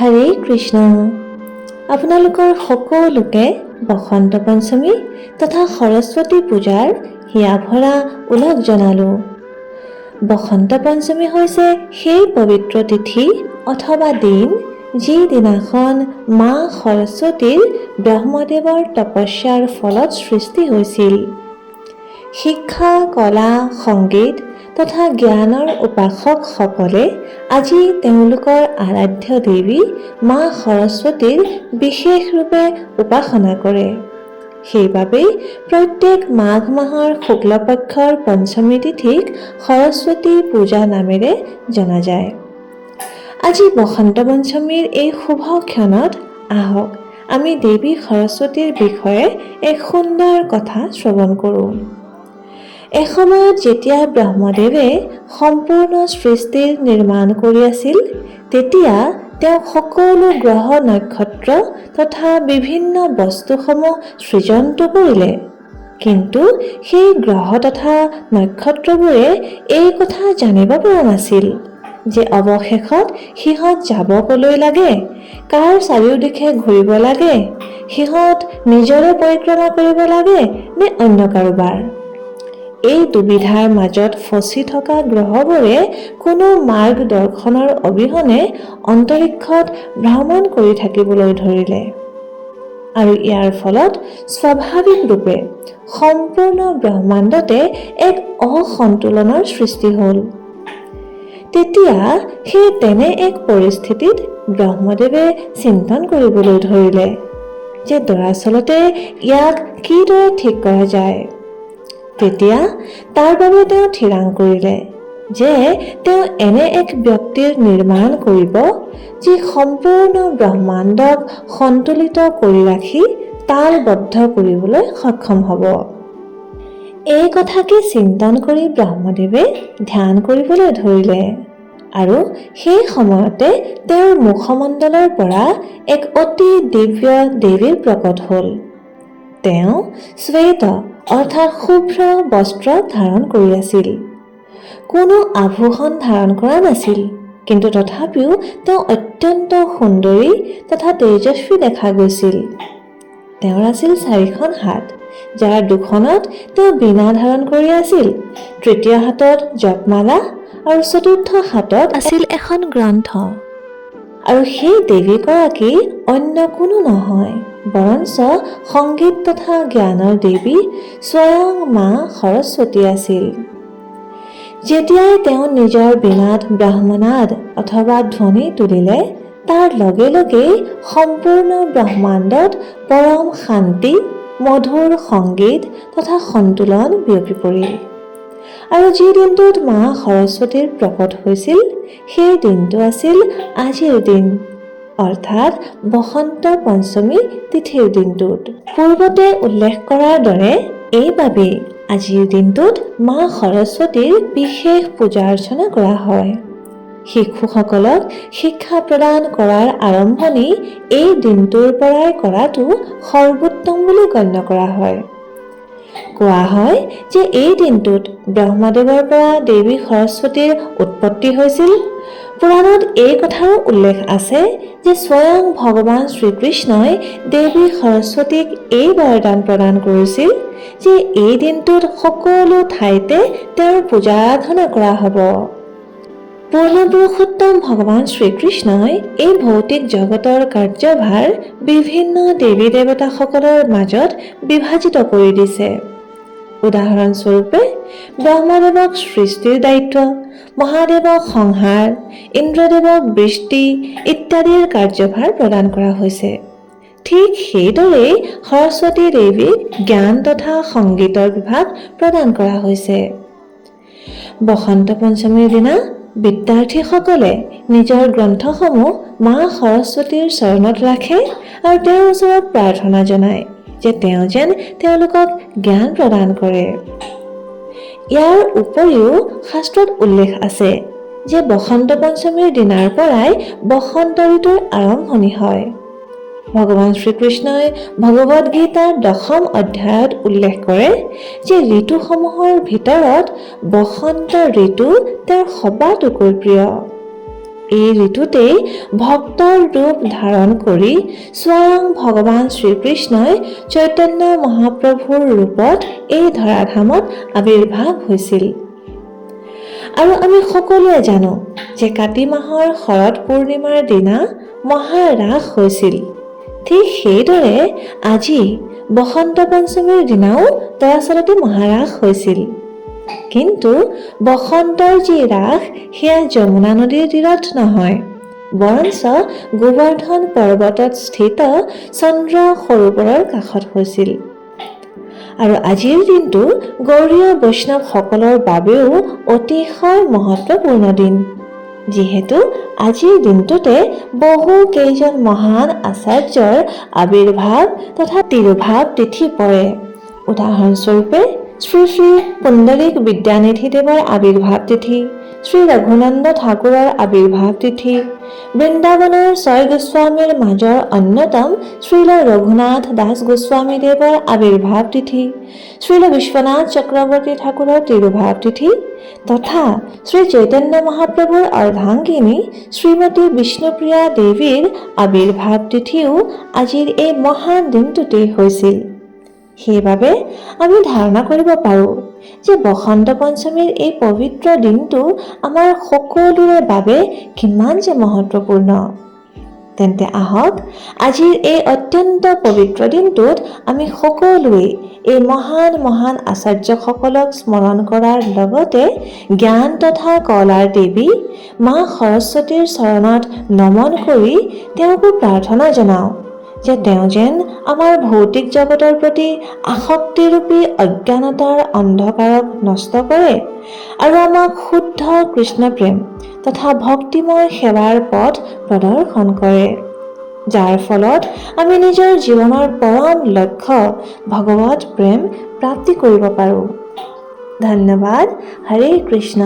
হৰে কৃষ্ণ। আপোনালোকৰ সকলোকে বসন্ত পঞ্চমী তথা সৰস্বতী পূজাৰ হিয়া ভৰা ওলগ জনালোঁ। বসন্ত পঞ্চমী হৈছে সেই পবিত্ৰ তিথি অথবা দিন যি দিনাখন মা সৰস্বতীৰ ব্ৰহ্মদেৱৰ তপস্যাৰ ফলত সৃষ্টি হৈছিল। শিক্ষা, কলা, সংগীত তথা জ্ঞানৰ উপাসকসকলে আজি তেওঁলোকৰ আৰাধ্য দেৱী মা সৰস্বতীৰ বিশেষ ৰূপে উপাসনা কৰে। সেইবাবেই প্ৰত্যেক মাঘ মাহৰ শুক্লপক্ষৰ পঞ্চমী তিথিক সৰস্বতী পূজা নামেৰে জনা যায়। আজি বসন্ত পঞ্চমীৰ এই শুভ ক্ষণত আহক আমি দেৱী সৰস্বতীৰ বিষয়ে এক সুন্দৰ কথা শ্ৰৱণ কৰোঁ। এসময়ত যেতিয়া ব্ৰহ্মদেৱে সম্পূৰ্ণ সৃষ্টিৰ নিৰ্মাণ কৰি আছিল, তেতিয়া তেওঁ সকলো গ্ৰহ নক্ষত্ৰ তথা বিভিন্ন বস্তুসমূহ সৃজনটো কৰিলে। কিন্তু সেই গ্ৰহ তথা নক্ষত্ৰবোৰে এই কথা জানিব পৰা নাছিল যে অৱশেষত সিহঁত যাব কলৈ লাগে, কাৰ চাৰিওদিশে ঘূৰিব লাগে, সিহঁত নিজৰে পৰিক্ৰমা কৰিব লাগে নে অন্য কাৰোবাৰ। এই দুবিধাৰ মাজত ফচি থকা গ্ৰহবোৰে কোনো মাৰ্গদৰ্শনৰ অবিহনে অন্তৰীক্ষত ভ্ৰমণ কৰি থাকিবলৈ ধৰিলে আৰু ইয়াৰ ফলত স্বাভাৱিক ৰূপে সম্পূৰ্ণ ব্ৰহ্মাণ্ডতে এক অসন্তুলনৰ সৃষ্টি হ'ল। তেতিয়া সেই তেনে এক পৰিস্থিতিত ব্ৰহ্মদেৱে চিন্তন কৰিবলৈ ধৰিলে যে দৰাচলতে ইয়াক কিদৰে ঠিক কৰা যায়। তেতিয়া তাৰ বাবে তেওঁ থিৰাং কৰিলে যে তেওঁ এনে এক ব্যক্তিৰ নিৰ্মাণ কৰিব যি সম্পূৰ্ণ ব্ৰহ্মাণ্ডক সন্তুলিত কৰি ৰাখি তালবদ্ধ কৰিবলৈ সক্ষম হ'ব। এই কথাকে চিন্তন কৰি ব্ৰহ্মদেৱে ধ্যান কৰিবলৈ ধৰিলে আৰু সেই সময়তে তেওঁৰ মুখমণ্ডলৰ পৰা এক অতি দিব্য দেৱীৰ প্ৰকট হ'ল। তেওঁ শ্বেত অৰ্থাৎ শুভ্ৰ বস্ত্ৰ ধাৰণ কৰি আছিল। কোনো আভূষণ ধাৰণ কৰা নাছিল, কিন্তু তথাপিও তেওঁ অত্যন্ত সুন্দৰী তথা তেজস্বী দেখা গৈছিল। তেওঁৰ আছিল 4খন হাত, যাৰ 2খনত তেওঁ বীণা ধাৰণ কৰি আছিল, তৃতীয় হাতত জপমালা আৰু চতুৰ্থ হাতত আছিল এখন গ্ৰন্থ। আৰু সেই দেৱীগৰাকী অন্য কোনো নহয় বৰঞ্চ সংগীত তথা জ্ঞানৰ দেৱী স্বয়ং মা সৰস্বতী আছিল। যেতিয়াই তেওঁ নিজৰ বীণাত ব্ৰহ্মনাদ অথবা ধ্বনি তুলিলে, তাৰ লগে লগেই সম্পূৰ্ণ ব্ৰহ্মাণ্ডত পৰম শান্তি, মধুৰ সংগীত তথা সন্তুলন বিয়পি পৰিল। আৰু যি দিনটোত মা সৰস্বতীৰ প্ৰকট হৈছিল, সেই দিনটো আছিল আজিৰ দিন, অৰ্থাৎ বসন্ত পঞ্চমী তিথিৰ দিনটোত। পূৰ্বতে উল্লেখ কৰাৰ দৰে এইবাবেই আজিৰ দিনটোত মা সৰস্বতীৰ বিশেষ পূজা অৰ্চনা কৰা হয়। শিশুসকলক শিক্ষা প্ৰদান কৰাৰ আৰম্ভণি এই দিনটোৰ পৰাই কৰাটো সৰ্বোত্তম বুলি গণ্য কৰা হয়। কোৱা হয় যে এই দিনটোত ব্ৰহ্মদেৱৰ পৰা দেৱী সৰস্বতীৰ উৎপত্তি হৈছিল। পুৰাণত এই কথাৰো উল্লেখ আছে যে স্বয়ং ভগৱান শ্ৰীকৃষ্ণই দেৱী সৰস্বতীক এই বৰদান প্ৰদান কৰিছিল যে এই দিনটোত সকলো ঠাইতে তেওঁৰ পূজা আৰাধনা কৰা হ'ব। পূৰ্ণপুৰুষোত্তম ভগৱান শ্ৰীকৃষ্ণই এই ভৌতিক জগতৰ কাৰ্যভাৰ বিভিন্ন দেৱী দেৱতাসকলৰ মাজত বিভাজিত কৰি দিছে। উদাহৰণস্বৰূপে ব্ৰহ্মদেৱক সৃষ্টিৰ দায়িত্ব, মহাদেৱক সংহাৰ, ইন্দ্ৰদেৱক বৃষ্টি ইত্যাদিৰ কাৰ্যভাৰ প্ৰদান কৰা হৈছে। ঠিক সেইদৰেই সৰস্বতী দেৱীক জ্ঞান তথা সংগীতৰ বিভাগ প্ৰদান কৰা হৈছে। বসন্ত পঞ্চমীৰ দিনা বিদ্যাৰ্থীসকলে নিজৰ গ্ৰন্থসমূহ মা সৰস্বতীৰ চৰণত ৰাখে আৰু তেওঁৰ ওচৰত প্ৰাৰ্থনা জনায় যে তেওঁ যেন তেওঁলোকক জ্ঞান প্ৰদান কৰে। ইয়াৰ উপৰিও শাস্ত্ৰত উল্লেখ আছে যে বসন্ত পঞ্চমীৰ দিনাৰ পৰাই বসন্ত ঋতুৰ আৰম্ভণি হয়। ভগৱান শ্ৰীকৃষ্ণই ভগৱদ গীতাৰ 10ম অধ্যায়ত উল্লেখ কৰে যে ঋতুসমূহৰ ভিতৰত বসন্ত ঋতু তেওঁৰ সবাতোকৈ প্ৰিয়। এই ঋতুতেই ভক্তৰ ৰূপ ধাৰণ কৰি স্বয়ং ভগৱান শ্ৰীকৃষ্ণই চৈতন্য মহাপ্ৰভুৰ ৰূপত এই ধৰাধামত আবিৰ্ভাৱ হৈছিল। আৰু আমি সকলোৱে জানো যে কাতি মাহৰ শৰৎ পূৰ্ণিমাৰ দিনা মহাৰাস হৈছিল। ঠিক সেইদৰে আজি বসন্ত পঞ্চমীৰ দিনাও দৰাচলতে মহাৰাস হৈছিল। কিন্তু বসন্তৰ যি ৰাস সেয়া যমুনা নদীৰ তীৰত নহয়, বৰঞ্চ গোবৰ্ধন পৰ্বতত স্থিত চন্দ্ৰ সৰোবৰৰ কাষত হৈছিল। আৰু আজিৰ দিনটো গৌড়ীয় বৈষ্ণৱসকলৰ বাবেও অতিশয় মহত্বপূৰ্ণ দিন, যিহেতু আজিৰ দিনটোতে বহু কেইজন মহান আচাৰ্যৰ আবিৰ্ভাৱ তথা তিৰুভাৱ তিথি পৰে। উদাহৰণস্বৰূপে শ্ৰী শ্ৰী পুণ্ডলিক বিদ্যানিধিদেৱৰ আবিৰ্ভাৱ তিথি, শ্ৰী ৰঘুনন্দ ঠাকুৰৰ আবিৰ্ভাৱ তিথি, বৃন্দাবনৰ ৬ গোস্বামীৰ মাজৰ অন্যতম শ্ৰীল ৰঘুনাথ দাস গোস্বামীদেৱৰ আবিৰ্ভাৱ তিথি, শ্ৰীল বিশ্বনাথ চক্ৰৱৰ্তী ঠাকুৰৰ তিৰুভাৱ তিথি তথা শ্ৰী চৈতন্য মহাপ্ৰভুৰ অৰ্ধাংগিনী শ্ৰীমতী বিষ্ণুপ্ৰিয়া দেৱীৰ আবিৰ্ভাৱ তিথিও আজিৰ এই মহান দিনটোতেই হৈছিল। সেইবাবে আমি ধাৰণা কৰিব পাৰোঁ যে বসন্ত পঞ্চমীৰ এই পবিত্ৰ দিনটো আমাৰ সকলোৰে বাবে কিমান যে মহত্বপূৰ্ণ। তেন্তে আহক আজিৰ এই অত্যন্ত পবিত্ৰ দিনটোত আমি সকলোৱে এই মহান মহান আচাৰ্যসকলক স্মৰণ কৰাৰ লগতে জ্ঞান তথা কলাৰ দেৱী মা সৰস্বতীৰ চৰণত নমন কৰি তেওঁকো প্ৰাৰ্থনা জনাওঁ যে তেওঁ যেন আমাৰ ভৌতিক জগতৰ প্ৰতি আসক্তিৰূপী অজ্ঞানতাৰ অন্ধকাৰক নষ্ট কৰে আৰু আমাক শুদ্ধ কৃষ্ণ প্ৰেম তথা ভক্তিময় সেৱাৰ পথ প্ৰদৰ্শন কৰে, যাৰ ফলত আমি নিজৰ জীৱনৰ পৰম লক্ষ্য ভগৱত প্ৰেম প্ৰাপ্তি কৰিব পাৰোঁ। ধন্যবাদ। হৰে কৃষ্ণ।